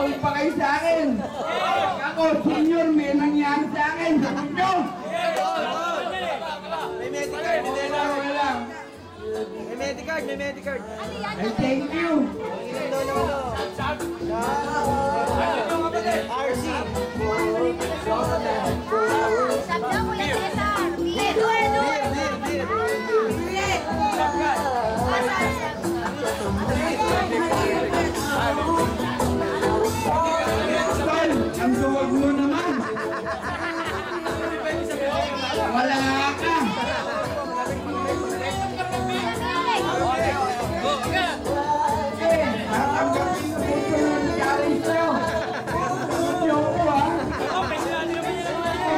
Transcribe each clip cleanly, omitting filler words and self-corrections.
Tol pa kayo sa akin. Ako, senior, may nangyari sa akin. Sagot nyo. May medicard, hindi na. May medicard, may medicard. Ay, thank you. RC. Sabi mo yung Cesar. Tol, ang duwag mo naman. Wala ka. Tatanggapin ko po yung challenge sa'yo. Sagot nyo ko, ha?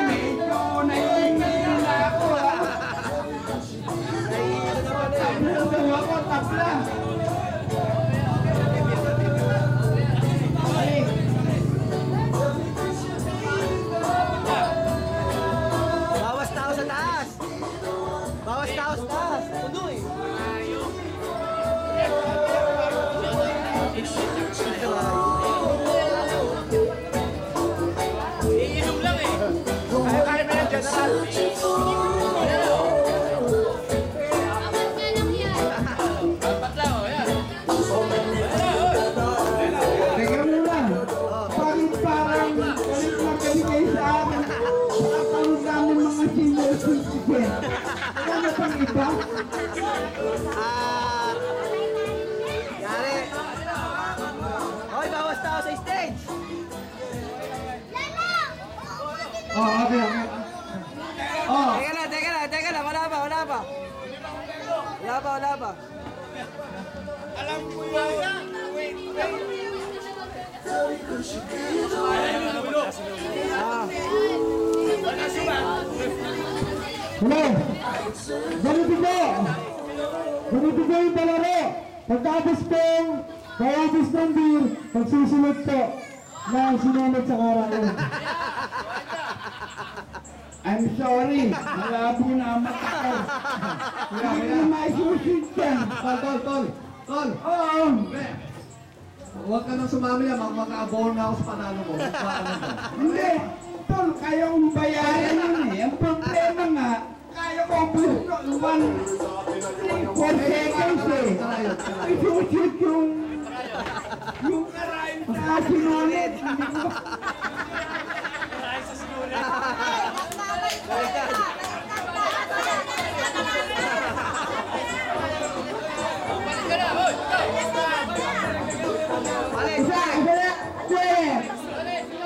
Medyo naiingit na ako, ha? Tapos ako, tapla. Bawas tao sa taas. Bawas tao sa taas. Tundo eh. Iinom lang eh. Kaya mo yan, General. Teka muna. Bakit parang galit na galit kayo sa akin? Nakatawag namin mga senior citizen. Wala na pang iba? Yari. Hoy, bawas tao sa stage. Oh, okay. Oh, Teka lang. Wala pa. Wala pa. hello. Ganito po yung palaro. Pagkabos pong bayabos ng beer, pagsusunod po na sinunod sa karangan. I'm sorry. Malabo na ang mata ko. Hindi ko na maisusunod yan. Tol. Oo. Huwag ka nang sumami yan. Mag-abono na ako sa panalo mo. Hindi. Tol, kaya kong bayaran yun eh. Ang problema nga, kaya ko ang 4 seconds eh. Isushoot yung karayin sa sinunod. Hindi ko Isa na.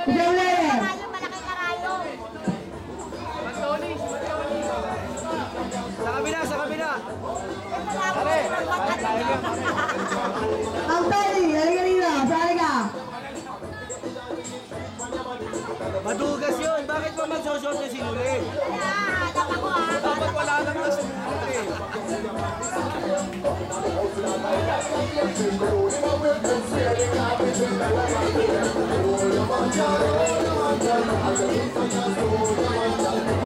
Isa ulit. Malaki karayo. Sa kabila. Ang Tony, halika dito. Saan ka? Madugas yun. Bakit ba magsosot yung sinuli? Alam ako ah. Dapat wala lang na sinuli. Thank you.